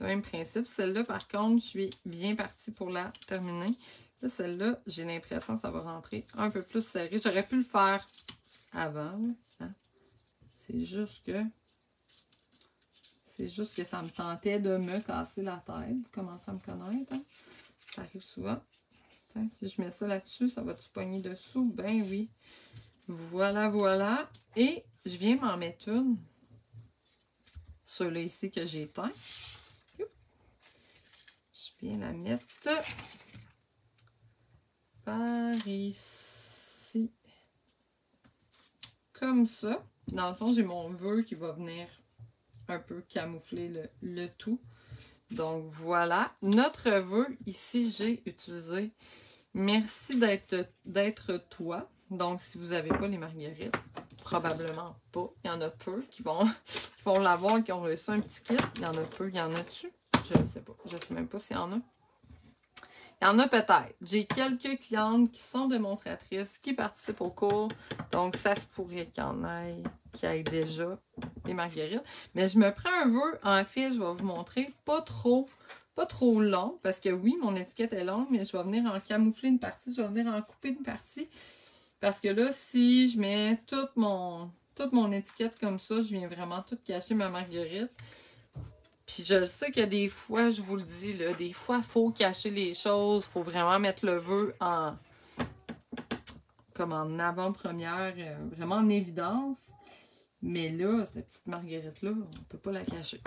même principe. Celle-là, par contre, je suis bien partie pour la terminer. Là, celle-là, j'ai l'impression que ça va rentrer un peu plus serré. J'aurais pu le faire avant. Hein? C'est juste que ça me tentait de me casser la tête. Vous commencez à me connaître. Hein? Ça arrive souvent. Attends, si je mets ça là-dessus, ça va-tu pogner dessous? Ben oui. Voilà, voilà. Et je viens m'en mettre une. Ceux-là ici que j'ai éteint. Je viens la mettre par ici. Comme ça. Dans le fond, j'ai mon vœu qui va venir un peu camoufler le tout. Donc, voilà. Notre vœu, ici, j'ai utilisé « Merci d'être toi ». Donc, si vous n'avez pas les marguerites, probablement pas. Il y en a peu qui vont l'avoir, qui ont reçu un petit kit. Il y en a peu. Il y en a-tu? Je ne sais pas. Je ne sais même pas s'il y en a. Il y en a peut-être. J'ai quelques clientes qui sont démonstratrices, qui participent au cours. Donc, ça se pourrait qu'il y en ait qui aient déjà les marguerites. Mais je me prends un vœu. En fait, je vais vous montrer pas trop long. Parce que oui, mon étiquette est longue, mais je vais venir en camoufler une partie. Je vais venir en couper une partie. Parce que là, si je mets toute mon étiquette comme ça, je viens vraiment tout cacher ma marguerite. Puis je le sais que des fois, je vous le dis, là, des fois, il faut cacher les choses. Il faut vraiment mettre le vœu comme en avant-première, vraiment en évidence. Mais là, cette petite marguerite-là, on ne peut pas la cacher.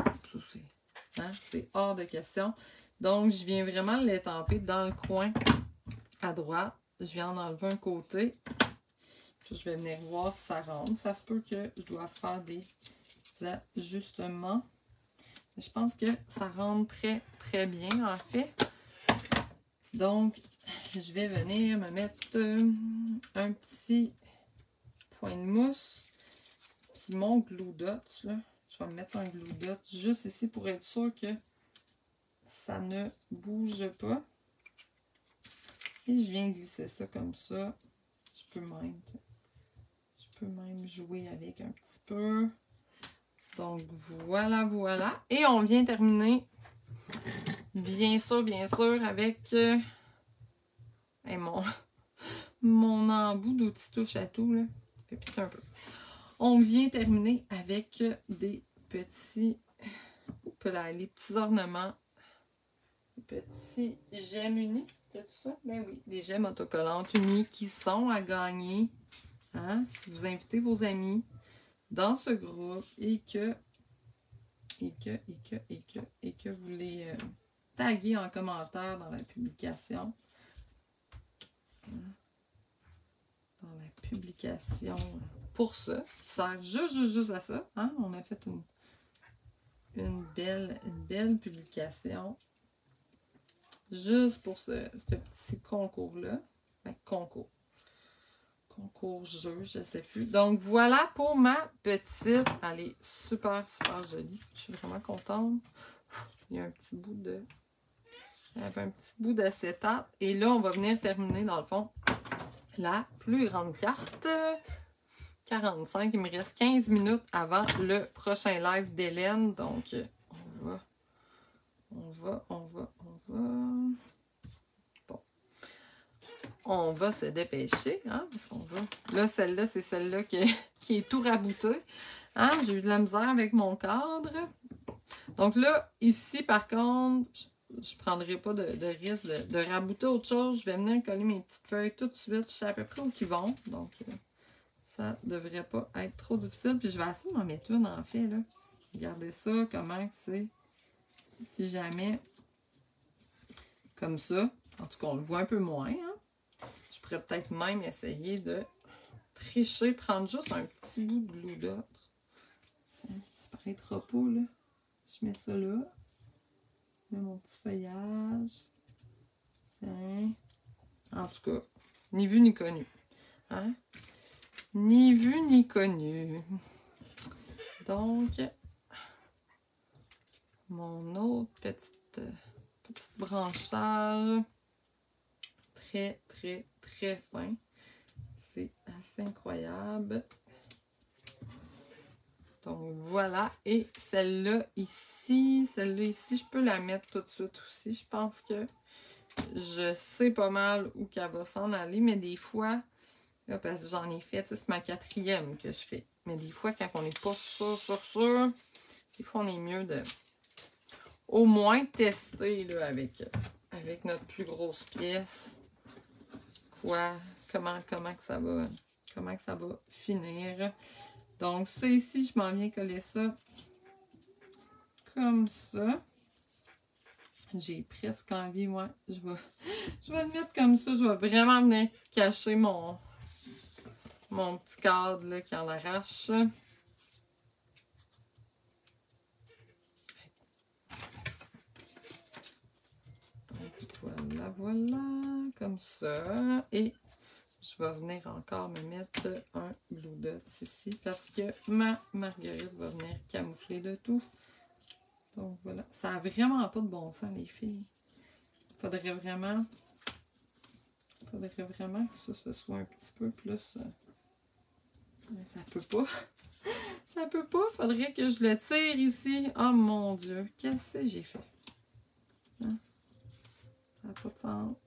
C'est hors de question. Donc, je viens vraiment l'étamper dans le coin à droite. Je viens en enlever un côté. Puis je vais venir voir si ça rentre. Ça se peut que je dois faire des ajustements. Je pense que ça rentre très, très bien, en fait. Donc, je vais venir me mettre un petit point de mousse. Puis mon glue dot, là. Je vais me mettre un glue dot juste ici pour être sûr que ça ne bouge pas. Et je viens glisser ça comme ça. Je peux même jouer avec un petit peu. Donc, voilà, voilà. Et on vient terminer, bien sûr, avec mon embout d'outil touche à tout, là. Fait petit un peu. On vient terminer avec des petits, les petits ornements, des petits gemmes unis. C'est tout ça? Ben oui, des gemmes autocollantes unies qui sont à gagner. Hein? Si vous invitez vos amis dans ce groupe et que vous les taguez en commentaire dans la publication. Dans la publication pour ça, qui sert juste à ça. Hein? On a fait une belle publication juste pour ce petit concours-là. Enfin, concours jeu, je sais plus. Donc, voilà pour ma petite. Elle est super jolie. Je suis vraiment contente. Il y a un petit bout de... Il y avait un petit bout d'acétate. Et là, on va venir terminer, dans le fond, la plus grande carte. 45. Il me reste 15 minutes avant le prochain live d'Hélène. Donc, on va... On va se dépêcher, hein, parce qu'on va... Là, celle-là, c'est celle-là qui est tout raboutée. Hein, j'ai eu de la misère avec mon cadre. Donc là, ici, par contre, je prendrai pas de risque de rabouter autre chose. Je vais venir coller mes petites feuilles tout de suite. Je sais à peu près où ils vont. Donc, ça devrait pas être trop difficile. Puis, je vais essayer de m'en mettre une, en fait, là. Regardez ça, comment que c'est. Si jamais, comme ça. En tout cas, on le voit un peu moins, hein. Je pourrais peut-être même essayer de tricher, prendre juste un petit bout de Glue Dot. Ça paraîtra pas, là. Je mets ça là. Je mets mon petit feuillage. Tiens. En tout cas, ni vu ni connu. Hein? Ni vu ni connu. Donc, mon autre petite branchage. Très, très, très fin. C'est assez incroyable. Donc, voilà. Et celle-là ici, je peux la mettre tout de suite aussi. Je pense que je sais pas mal où qu'elle va s'en aller, mais des fois, là, parce que j'en ai fait, c'est ma 4e que je fais. Mais des fois, quand on n'est pas sûr, des fois, on est mieux de au moins tester là, avec notre plus grosse pièce. Comment que ça va finir. Donc, ça ici, je m'en viens coller ça comme ça. J'ai presque envie, moi. Je vais le mettre comme ça. Je vais vraiment venir cacher mon petit cadre là, qui en arrache. Voilà, voilà. Comme ça. Et je vais venir encore me mettre un Glue Dot ici parce que ma marguerite va venir camoufler le tout. Donc voilà. Ça n'a vraiment pas de bon sens, les filles. Faudrait vraiment que ça soit un petit peu plus... Mais ça peut pas. Ça peut pas. Faudrait que je le tire ici. Oh mon Dieu. Qu'est-ce que j'ai fait? Hein? Ça n'a pas de sens.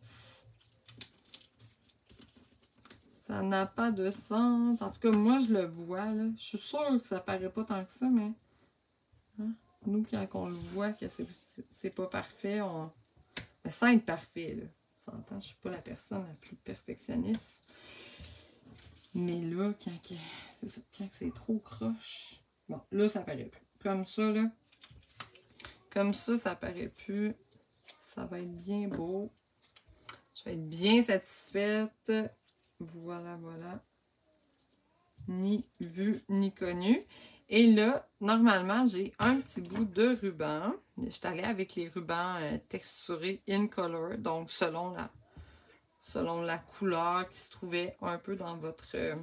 Ça n'a pas de sens. En tout cas, moi, je le vois. Là. Je suis sûre que ça paraît pas tant que ça, mais... Hein? Nous, quand on le voit que c'est pas parfait, mais sans être parfait, là. Je suis pas la personne la plus perfectionniste. Mais là, quand c'est trop croche... Bon, là, ça paraît plus. Comme ça, là. Comme ça paraît plus. Ça va être bien beau. Je vais être bien satisfaite. Voilà, voilà. Ni vu, ni connu. Et là, normalement, j'ai un petit bout de ruban. Je suis allée avec les rubans texturés in color. Donc, selon la couleur qui se trouvait un peu dans votre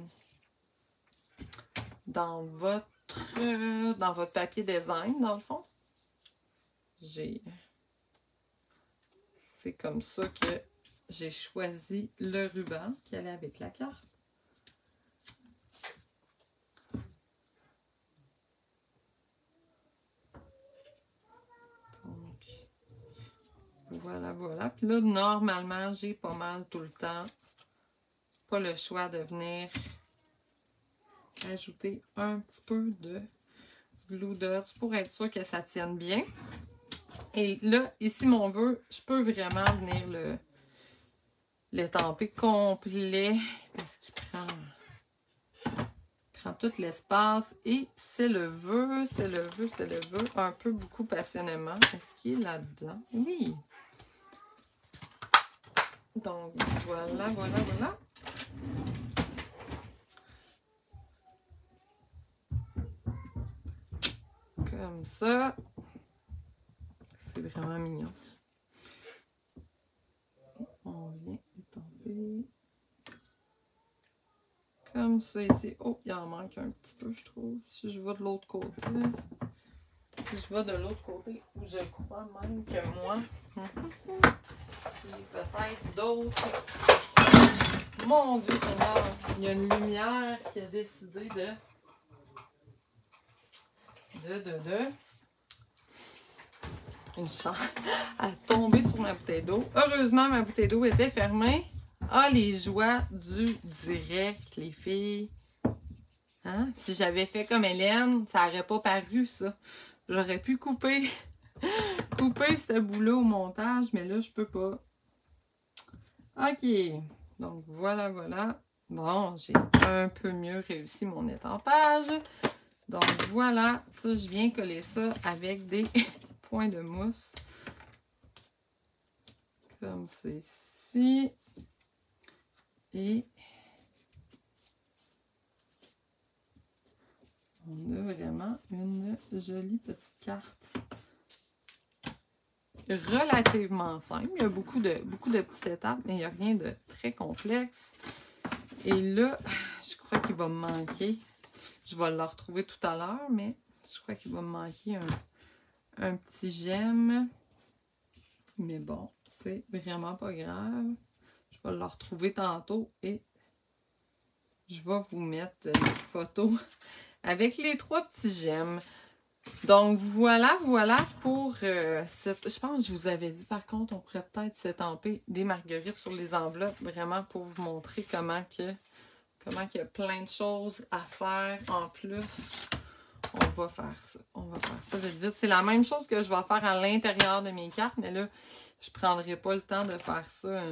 papier design, dans le fond. C'est comme ça que j'ai choisi le ruban qui allait avec la carte. Donc, voilà, voilà. Puis là, normalement, j'ai pas mal tout le temps pas le choix de venir ajouter un petit peu de Glue Dots pour être sûr que ça tienne bien. Et là, ici, mon vœu, je peux vraiment venir l'étamper complet parce qu'il prend tout l'espace et c'est le vœu un peu beaucoup passionnément. Est-ce qu'il est là-dedans? Oui. Donc, voilà, voilà, voilà. Comme ça. C'est vraiment mignon. On vient étamper. Comme ça ici. Oh, il en manque un petit peu, je trouve. Si je vais de l'autre côté. Si je vais de l'autre côté, je crois même que moi, j'ai peut-être d'autres. Mon Dieu Seigneur, il y a une lumière qui a décidé de une chance à tomber sur ma bouteille d'eau. Heureusement, ma bouteille d'eau était fermée. Ah, les joies du direct, les filles. Hein? Si j'avais fait comme Hélène, ça n'aurait pas paru, ça. J'aurais pu couper couper ce bout-là au montage, mais là, je peux pas. OK. Donc, voilà, voilà. Bon, j'ai un peu mieux réussi mon étampage. Donc, voilà. Ça, je viens coller ça avec des points de mousse. Comme ceci. Et on a vraiment une jolie petite carte. Relativement simple. Il y a beaucoup de petites étapes, mais il n'y a rien de très complexe. Et là, je crois qu'il va me manquer. Je vais le retrouver tout à l'heure, mais je crois qu'il va me manquer un petit gemme. Mais bon, c'est vraiment pas grave. Je vais le retrouver tantôt et je vais vous mettre une photo avec les 3 petits gemmes. Donc, voilà pour cette... Je pense que je vous avais dit, par contre, on pourrait peut-être s'étamper des marguerites sur les enveloppes, vraiment pour vous montrer comment il y a plein de choses à faire en plus. On va faire ça. On va faire ça vite, vite. C'est la même chose que je vais faire à l'intérieur de mes cartes, mais là, je ne prendrai pas le temps de faire ça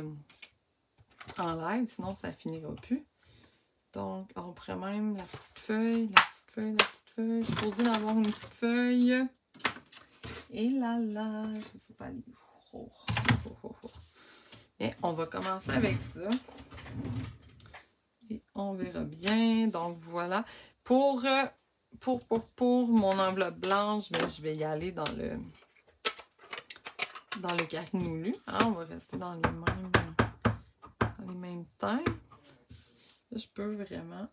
en live, sinon ça finira plus. Donc, on pourrait même la petite feuille. Je suis posée d'avoir une petite feuille. Et là, je ne sais pas aller où. Et on va commencer avec ça. Et on verra bien. Donc, voilà. Pour mon enveloppe blanche, ben, je vais y aller dans le carré moulu. Hein, on va rester dans les mêmes teintes. Là, je peux vraiment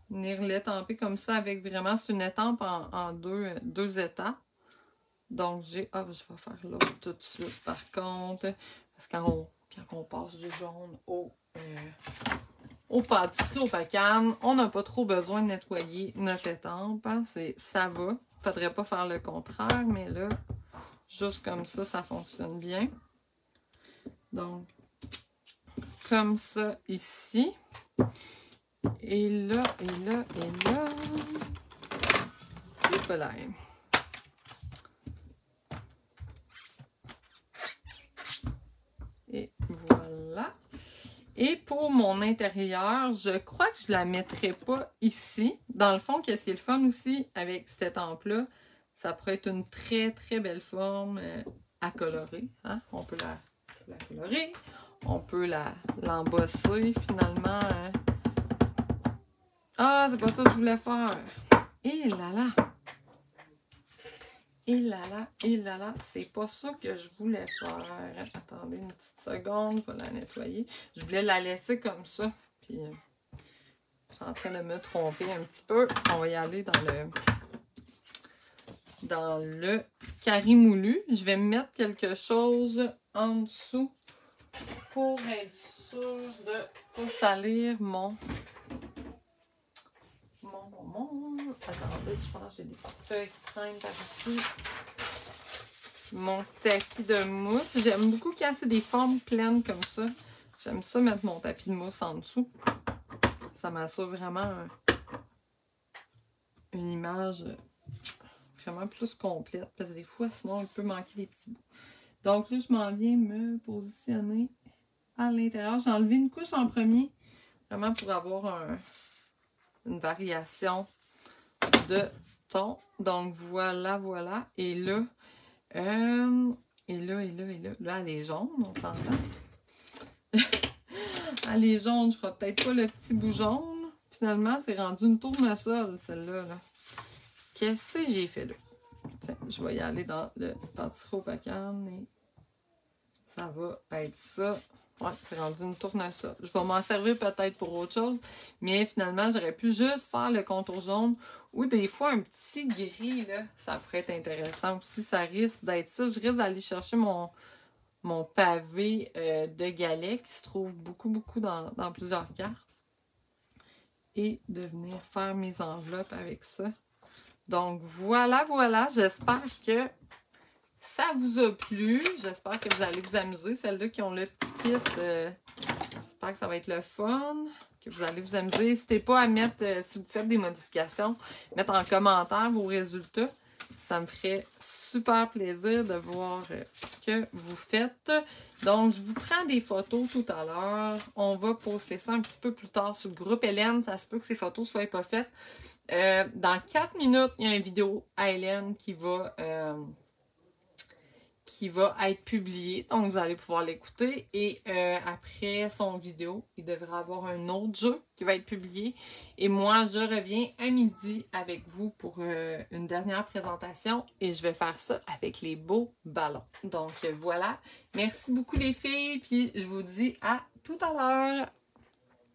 venir l'étamper comme ça avec vraiment, c'est une étampe en deux étapes. Donc, je vais faire l'autre tout de suite par contre. Parce que quand on passe du jaune au pâtisserie, au pacane, on n'a pas trop besoin de nettoyer notre étampe. Hein? Ça va. Il ne faudrait pas faire le contraire, mais là, juste comme ça fonctionne bien. Donc, comme ça ici. Et là. Hop là. Et voilà. Et pour mon intérieur, je crois que je la mettrai pas ici. Dans le fond, qu'est-ce qui est le fun aussi avec cette étampe-là, ça pourrait être une très, très belle forme à colorer. Hein? On peut la colorer. On peut l'embosser finalement. Hein? Ah, c'est pas ça que je voulais faire. Et là là. Et là là, c'est pas ça que je voulais faire. Attendez une petite seconde, je vais la nettoyer. Je voulais la laisser comme ça. Puis, je suis en train de me tromper un petit peu. On va y aller dans le carré moulu. Je vais mettre quelque chose en dessous pour être sûr de ne pas salir mon... Attendez, je pense que j'ai des petites feuilles qui traînent par ici. Mon tapis de mousse. J'aime beaucoup quand c'est des formes pleines comme ça. J'aime ça mettre mon tapis de mousse en dessous. Ça m'assure vraiment une image vraiment plus complète. Parce que des fois, sinon, il peut manquer des petits bouts. Donc là, je m'en viens me positionner à l'intérieur. J'ai enlevé une couche en premier. Vraiment pour avoir une variation de ton. Donc voilà. Et là, là, elle est jaune, on s'entend. Elle est jaune, je ferai peut-être pas le petit bout jaune. Finalement, c'est rendu une tournesol, celle-là. Là. Qu'est-ce que j'ai fait là? Tiens, je vais y aller dans le pâtisserie au pacane et ça va être ça. Ouais, c'est rendu une tournesol. Je vais m'en servir peut-être pour autre chose, mais finalement, j'aurais pu juste faire le contour jaune ou des fois un petit gris, là, ça pourrait être intéressant aussi. Ça risque d'être ça. Je risque d'aller chercher mon pavé de galets qui se trouve beaucoup dans plusieurs cartes et de venir faire mes enveloppes avec ça. Donc, voilà. J'espère que ça vous a plu. J'espère que vous allez vous amuser. Celles-là qui ont le petit kit, j'espère que ça va être le fun, que vous allez vous amuser. N'hésitez pas à mettre, si vous faites des modifications, mettre en commentaire vos résultats. Ça me ferait super plaisir de voir ce que vous faites. Donc, je vous prends des photos tout à l'heure. On va poster ça un petit peu plus tard sur le groupe. Hélène, ça se peut que ces photos ne soient pas faites. Dans 4 minutes, il y a une vidéo à Hélène qui va être publiée. Donc, vous allez pouvoir l'écouter. Et après son vidéo, il devrait avoir un autre jeu qui va être publié. Et moi, je reviens à midi avec vous pour une dernière présentation. Et je vais faire ça avec les beaux ballons. Donc, voilà. Merci beaucoup les filles. Puis, je vous dis à tout à l'heure.